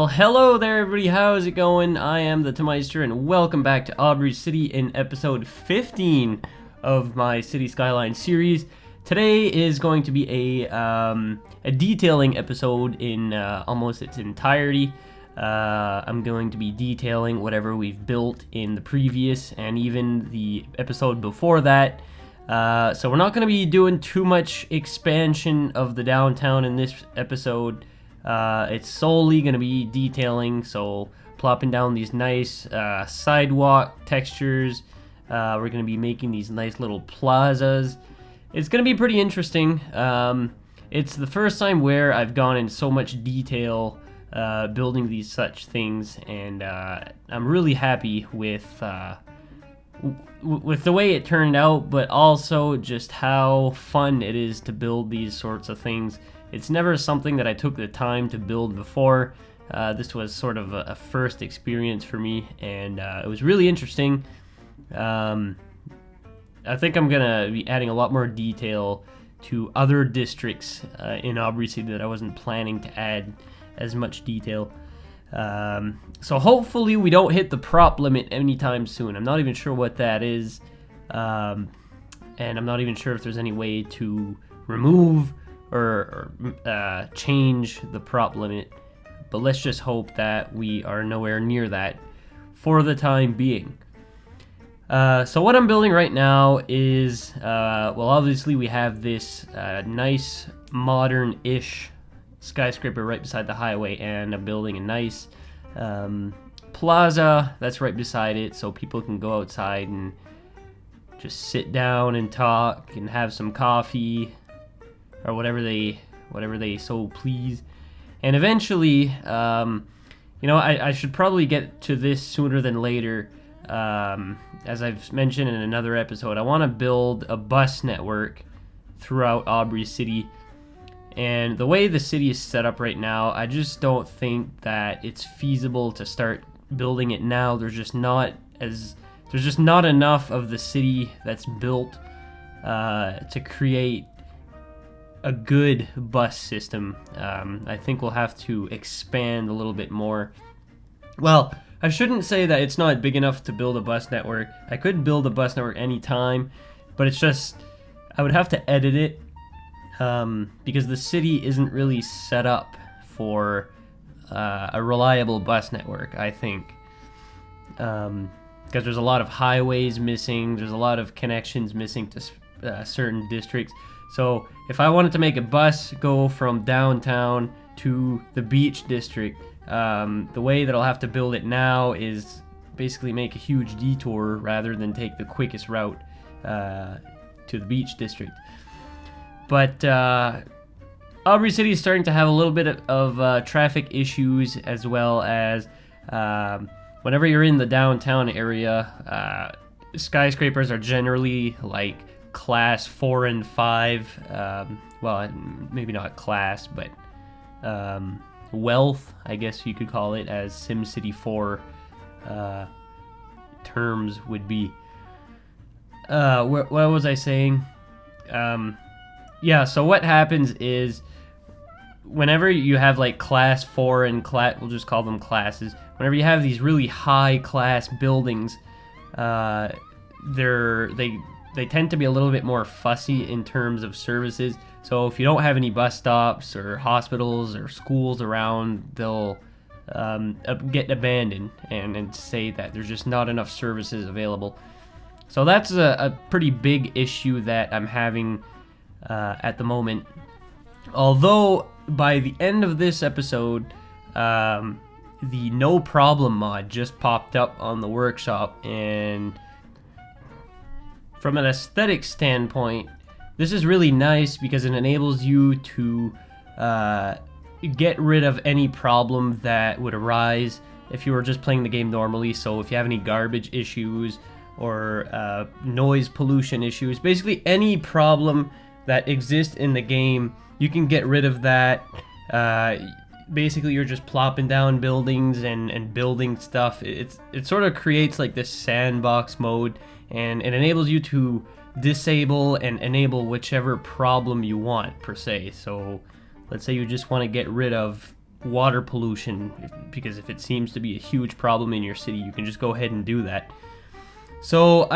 Well, hello there everybody, how's it going? I am the Meister and welcome back to Aubrey City in episode 15 of my City Skylines series. Today is going to be a detailing episode in almost its entirety. I'm going to be detailing whatever we've built in the previous and even the episode before that. So we're not going to be doing too much expansion of the downtown in this episode. It's solely going to be detailing, so plopping down these nice sidewalk textures. We're going to be making these nice little plazas. It's going to be pretty interesting. It's the first time where I've gone in so much detail building these such things, and I'm really happy with the way it turned out, but also just how fun it is to build these sorts of things. It's never something that I took the time to build before. This was sort of a first experience for me, and it was really interesting. I think I'm gonna be adding a lot more detail to other districts in Aubrey City that I wasn't planning to add as much detail. So hopefully we don't hit the prop limit anytime soon. I'm not even sure what that is, and I'm not even sure if there's any way to remove or change the prop limit, but let's just hope that we are nowhere near that for the time being. So what I'm building right now is, well, obviously we have this nice modern-ish skyscraper right beside the highway, and I'm building a nice plaza that's right beside it, so people can go outside and just sit down and talk and have some coffee or whatever they so please. And eventually, I should probably get to this sooner than later. As I've mentioned in another episode, I want to build a bus network throughout Aubrey City. And the way the city is set up right now, I just don't think that it's feasible to start building it now. There's just not enough of the city that's built to create a good bus system. I think we'll have to expand a little bit more. Well, I shouldn't say that it's not big enough to build a bus network. I could build a bus network anytime, but it's just I would have to edit it because the city isn't really set up for a reliable bus network, I think. Because there's a lot of highways missing, there's a lot of connections missing to certain districts. So if I wanted to make a bus go from downtown to the beach district, the way that I'll have to build it now is basically make a huge detour rather than take the quickest route to the beach district. But Aubrey City is starting to have a little bit of traffic issues, as well as whenever you're in the downtown area, skyscrapers are generally like class 4 and 5, well, maybe not class, but wealth, I guess you could call it, as SimCity 4 terms would be. What was I saying? Yeah, so what happens is whenever you have like class 4 and we'll just call them classes, whenever you have these really high class buildings, they tend to be a little bit more fussy in terms of services. So if you don't have any bus stops or hospitals or schools around, they'll get abandoned and say that there's just not enough services available. So that's a pretty big issue that I'm having at the moment. Although by the end of this episode, the no problem mod just popped up on the workshop, and from an aesthetic standpoint, this is really nice because it enables you to get rid of any problem that would arise if you were just playing the game normally. So if you have any garbage issues or noise pollution issues, basically any problem that exists in the game, you can get rid of that. Basically you're just plopping down buildings and building stuff. It sort of creates like this sandbox mode, and it enables you to disable and enable whichever problem you want, per se. So let's say you just want to get rid of water pollution, because if it seems to be a huge problem in your city, you can just go ahead and do that. So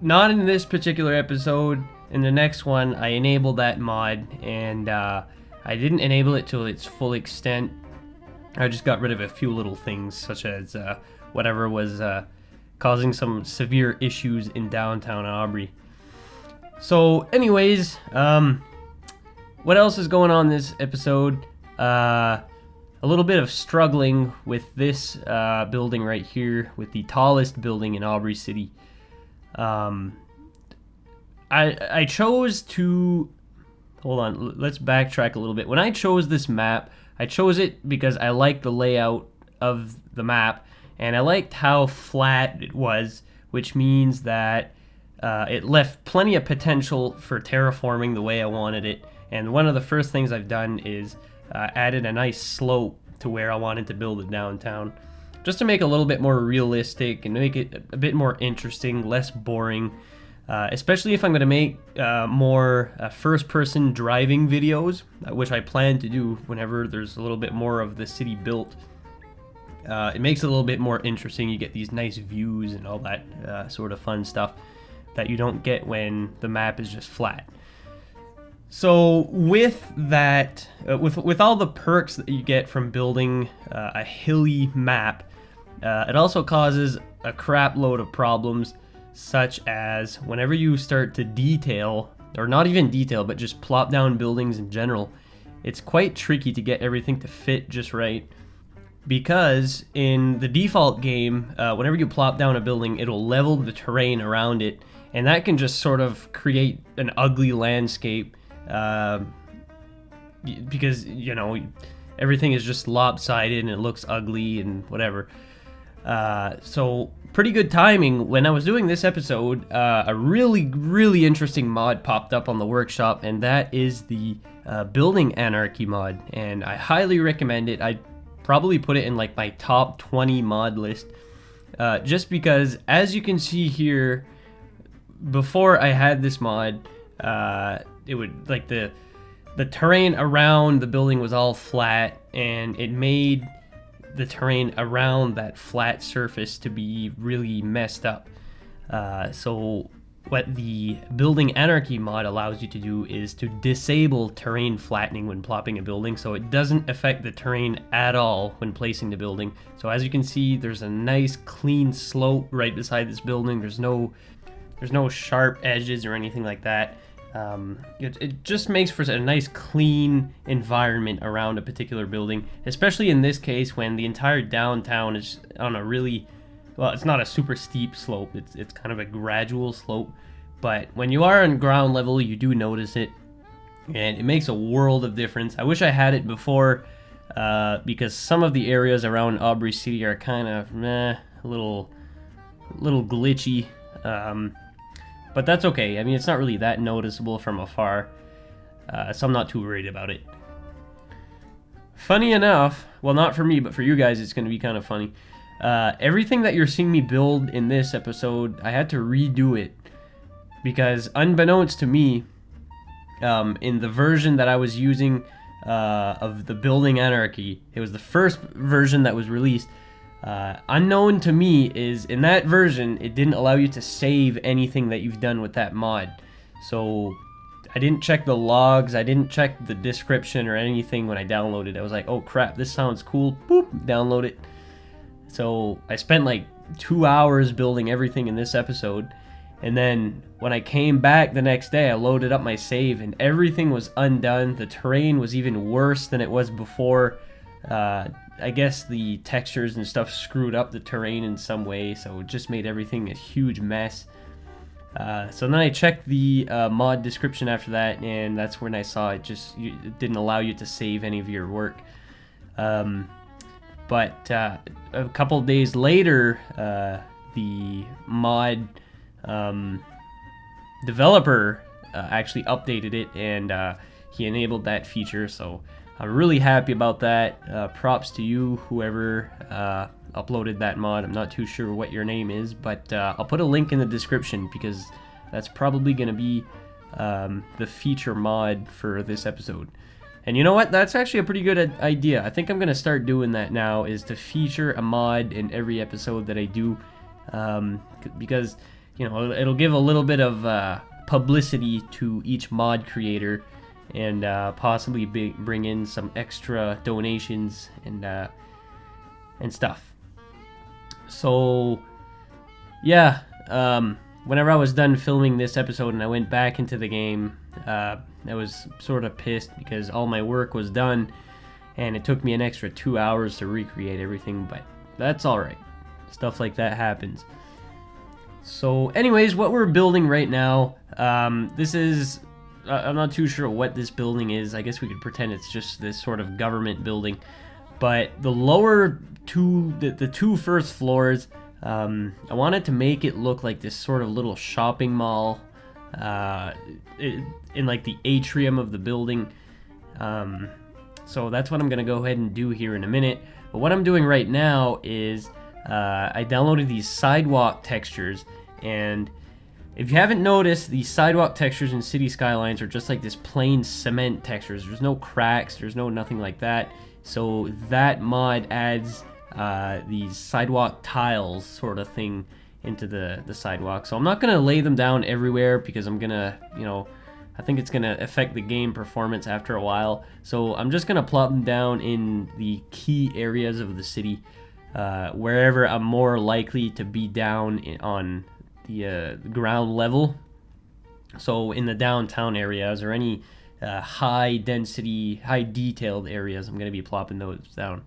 not in this particular episode, in the next one, I enabled that mod, and I didn't enable it to its full extent. I just got rid of a few little things, such as whatever was causing some severe issues in downtown Aubrey. So anyways, what else is going on this episode? A little bit of struggling with this building right here, with the tallest building in Aubrey City. I chose to... Hold on, let's backtrack a little bit. When I chose this map, I chose it because I liked the layout of the map, and I liked how flat it was, which means that it left plenty of potential for terraforming the way I wanted it. And one of the first things I've done is added a nice slope to where I wanted to build it downtown, just to make it a little bit more realistic and make it a bit more interesting, less boring. Especially if I'm going to make more first-person driving videos, which I plan to do whenever there's a little bit more of the city built. It makes it a little bit more interesting. You get these nice views and all that sort of fun stuff that you don't get when the map is just flat. So with that, with all the perks that you get from building a hilly map, it also causes a crap load of problems, such as whenever you start to detail, or not even detail, but just plop down buildings in general, it's quite tricky to get everything to fit just right. Because in the default game, whenever you plop down a building, it'll level the terrain around it, and that can just sort of create an ugly landscape, because, you know, everything is just lopsided and it looks ugly and whatever. So pretty good timing. When I was doing this episode, a really interesting mod popped up on the workshop, and that is the building anarchy mod, and I highly recommend it. I'd probably put it in like my top 20 mod list, just because, as you can see here, before I had this mod, it would, like, the terrain around the building was all flat, and it made the terrain around that flat surface to be really messed up. So what the building anarchy mod allows you to do is to disable terrain flattening when plopping a building, so it doesn't affect the terrain at all when placing the building. So as you can see, there's a nice clean slope right beside this building. There's no sharp edges or anything like that. It just makes for a nice clean environment around a particular building, especially in this case when the entire downtown is on a really, well, it's not a super steep slope, it's kind of a gradual slope, but when you are on ground level you do notice it, and it makes a world of difference. I wish I had it before, because some of the areas around Aubrey City are kind of a little glitchy. But that's okay. I mean, it's not really that noticeable from afar, so I'm not too worried about it. Funny enough, well, not for me, but for you guys, it's going to be kind of funny. Everything that you're seeing me build in this episode, I had to redo it, because unbeknownst to me, in the version that I was using of the building anarchy, it was the first version that was released. Unknown to me is, in that version, it didn't allow you to save anything that you've done with that mod. So I didn't check the logs, I didn't check the description or anything when I downloaded. I was like, oh crap, this sounds cool, boop, download it. So I spent like 2 hours building everything in this episode, and then when I came back the next day, I loaded up my save and everything was undone. The terrain was even worse than it was before. I guess the textures and stuff screwed up the terrain in some way, so it just made everything a huge mess. So then I checked the mod description after that, and that's when I saw it it didn't allow you to save any of your work. But a couple days later, the mod developer actually updated it, and he enabled that feature, so I'm really happy about that. Props to you, whoever uploaded that mod. I'm not too sure what your name is, but I'll put a link in the description, because that's probably going to be the feature mod for this episode. And you know what? That's actually a pretty good idea. I think I'm going to start doing that now, is to feature a mod in every episode that I do. Because, you know, it'll give a little bit of publicity to each mod creator, and possibly bring in some extra donations and stuff. So, yeah, whenever I was done filming this episode and I went back into the game, I was sort of pissed because all my work was done and it took me an extra 2 hours to recreate everything, but that's alright. Stuff like that happens. So anyways, what we're building right now, this is, I'm not too sure what this building is. I guess we could pretend it's just this sort of government building. But the lower two, the two first floors, I wanted to make it look like this sort of little shopping mall in like the atrium of the building. So that's what I'm gonna go ahead and do here in a minute. But what I'm doing right now is I downloaded these sidewalk textures, and if you haven't noticed, these sidewalk textures in City Skylines are just like this plain cement textures. There's no cracks, there's no nothing like that. So that mod adds these sidewalk tiles sort of thing into the sidewalk. So I'm not gonna lay them down everywhere because I'm gonna, you know, I think it's gonna affect the game performance after a while. So I'm just gonna plop them down in the key areas of the city, wherever I'm more likely to be down on the ground level. So in the downtown areas or any high density, high detailed areas, I'm gonna be plopping those down.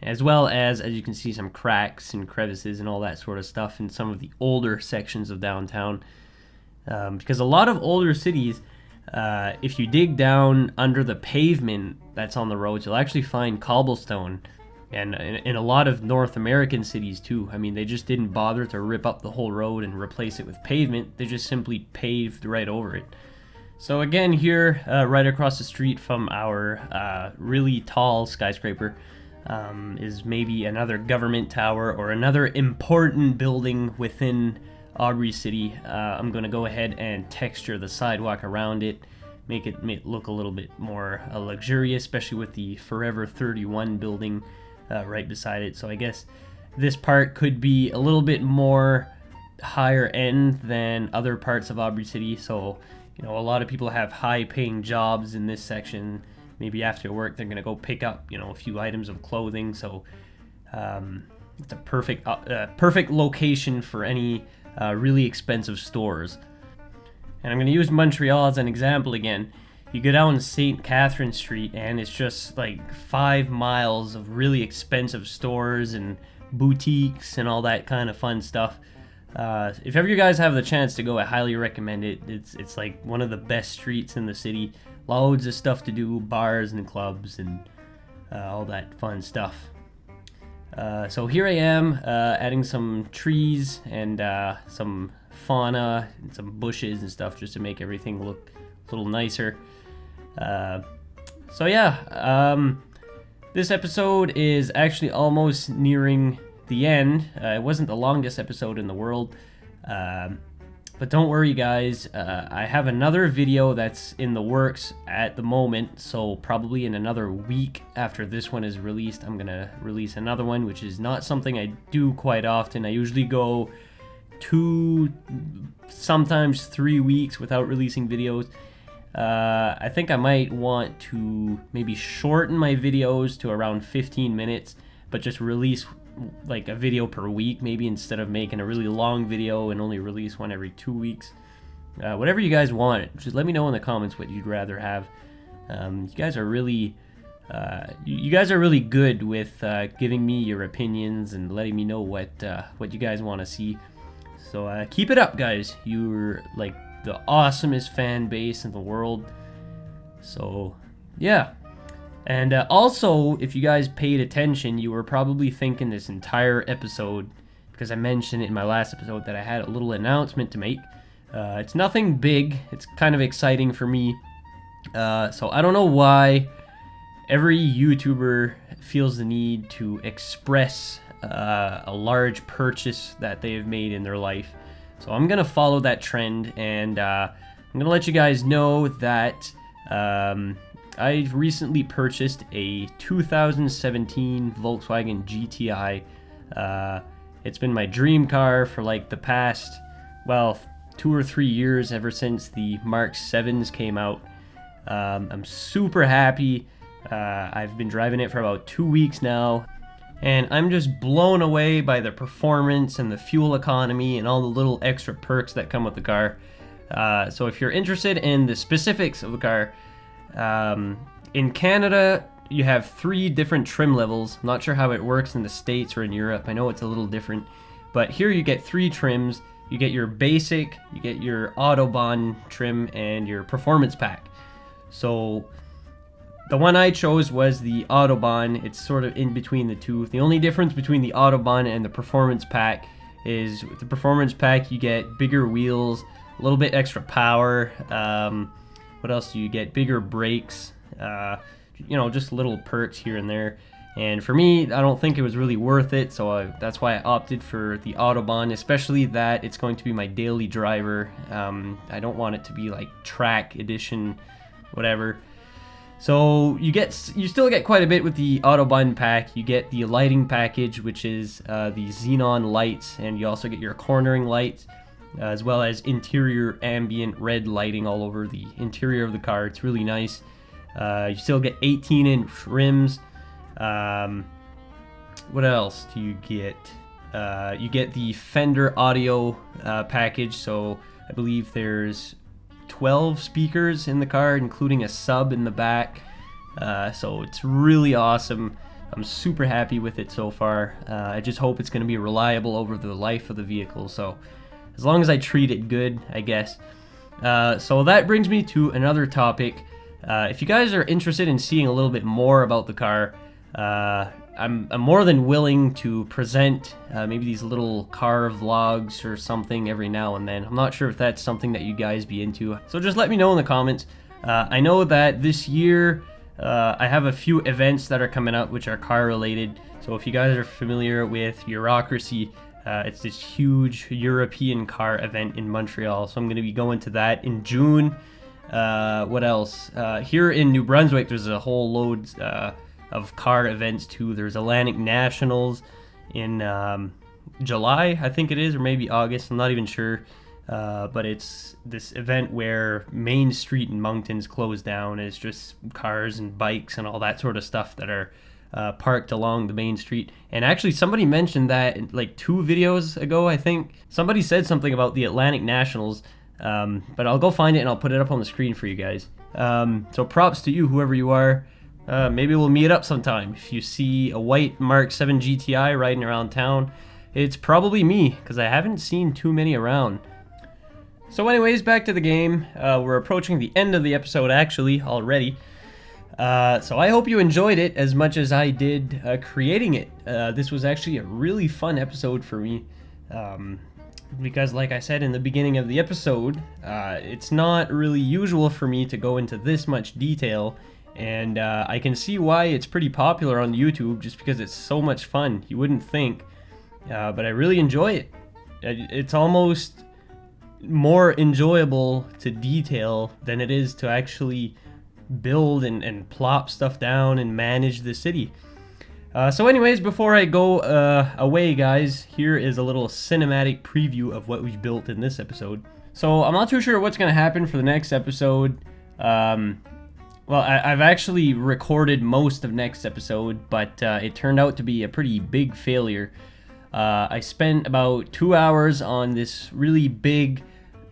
As well as you can see, some cracks and crevices and all that sort of stuff in some of the older sections of downtown. Because a lot of older cities, if you dig down under the pavement that's on the roads, you'll actually find cobblestone. And in a lot of North American cities too. I mean, they just didn't bother to rip up the whole road and replace it with pavement. They just simply paved right over it. So again, here, right across the street from our really tall skyscraper, is maybe another government tower or another important building within Aubrey City. I'm going to go ahead and texture the sidewalk around it, make it look a little bit more luxurious, especially with the Forever 31 building right beside it. So I guess this part could be a little bit more higher end than other parts of Aubrey City. So, you know, a lot of people have high paying jobs in this section. Maybe after work they're gonna go pick up, you know, a few items of clothing. So it's a perfect location for any really expensive stores. And I'm gonna use Montreal as an example again. You go down St. Catherine Street and it's just like 5 miles of really expensive stores and boutiques and all that kind of fun stuff. If ever you guys have the chance to go, I highly recommend it. It's like one of the best streets in the city. Loads of stuff to do, bars and clubs and all that fun stuff. So here I am, adding some trees and some fauna and some bushes and stuff just to make everything look a little nicer. So yeah, this episode is actually almost nearing the end. It wasn't the longest episode in the world, but don't worry guys, I have another video that's in the works at the moment, so probably in another week after this one is released, I'm gonna release another one, which is not something I do quite often. I usually go 2, sometimes 3 weeks without releasing videos. I think I might want to maybe shorten my videos to around 15 minutes, but just release like a video per week, maybe, instead of making a really long video and only release one every 2 weeks. Whatever you guys want, just let me know in the comments what you'd rather have. You guys are really good with giving me your opinions and letting me know what you guys want to see. So keep it up, guys. You're like the awesomest fan base in the world. So yeah. And also, if you guys paid attention, you were probably thinking this entire episode, because I mentioned it in my last episode, that I had a little announcement to make. It's nothing big. It's kind of exciting for me. So I don't know why every YouTuber feels the need to express a large purchase that they have made in their life. So I'm going to follow that trend, and I'm going to let you guys know that I recently purchased a 2017 Volkswagen GTI. It's been my dream car for like the past, well, 2 or 3 years, ever since the Mark 7s came out. I'm super happy. I've been driving it for about 2 weeks now, and I'm just blown away by the performance and the fuel economy and all the little extra perks that come with the car. So if you're interested in the specifics of the car, in Canada, you have 3 different trim levels. I'm not sure how it works in the States or in Europe. I know it's a little different, but here you get 3 trims. You get your basic, you get your Autobahn trim, and your performance pack. So the one I chose was the Autobahn. It's sort of in between the two. The only difference between the Autobahn and the performance pack is with the performance pack you get bigger wheels, a little bit extra power. What else do you get? Bigger brakes, you know, just little perks here and there. And for me, I don't think it was really worth it, so that's why I opted for the Autobahn, especially that it's going to be my daily driver. I don't want it to be like track edition, whatever. So you still get quite a bit with the Autobahn pack. You get the lighting package, which is the xenon lights, and you also get your cornering lights, as well as interior ambient red lighting all over the interior of the car. It's really nice. You still get 18-inch rims. What else do you get? You get the Fender audio package, so I believe there's 12 speakers in the car, including a sub in the back. So it's really awesome. I'm super happy with it so far. I just hope it's going to be reliable over the life of the vehicle, so as long as I treat it good, I guess. So that brings me to another topic. If you guys are interested in seeing a little bit more about the car, I'm more than willing to present maybe these little car vlogs or something every now and then. I'm not sure if that's something that you guys be into, so just let me know in the comments. I know that this year I have a few events that are coming up which are car related, so if you guys are familiar with Bureaucracy, it's this huge European car event in Montreal, so I'm going to be going to that in June. What else? Here in New Brunswick, there's a whole load of car events too. There's Atlantic Nationals in July, I think it is, or maybe August, I'm not even sure. But it's this event where Main Street in Moncton's closed down. It's just cars and bikes and all that sort of stuff that are parked along the main street. And actually somebody mentioned that like 2 videos ago, I think. Somebody said something about the Atlantic Nationals, but I'll go find it and I'll put it up on the screen for you guys. So props to you, whoever you are. Maybe we'll meet up sometime. If you see a white Mark 7 GTI riding around town, it's probably me, because I haven't seen too many around. So anyways, back to the game. We're approaching the end of the episode actually already. So I hope you enjoyed it as much as I did creating it. This was actually a really fun episode for me. Because like I said in the beginning of the episode, it's not really usual for me to go into this much detail. And I can see why it's pretty popular on YouTube, just because it's so much fun. You wouldn't think, but I really enjoy it. It's almost more enjoyable to detail than it is to actually build and plop stuff down and manage the city. So anyways, before I go away, guys, here is a little cinematic preview of what we've built in this episode. So I'm not too sure what's going to happen for the next episode. Well, I've actually recorded most of next episode, but it turned out to be a pretty big failure. I spent about 2 hours on this really big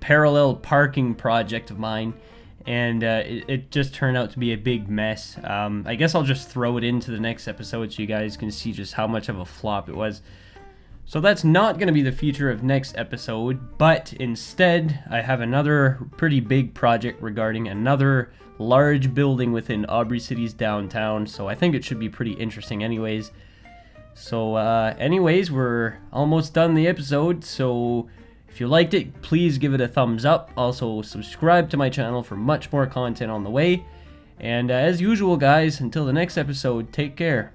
parallel parking project of mine, and it just turned out to be a big mess. I guess I'll just throw it into the next episode so you guys can see just how much of a flop it was. So that's not going to be the feature of next episode, but instead I have another pretty big project regarding another large building within Aubrey City's downtown, so I think it should be pretty interesting anyways. So anyways, we're almost done the episode, so if you liked it, please give it a thumbs up. Also subscribe to my channel for much more content on the way. And as usual, guys, until the next episode, take care.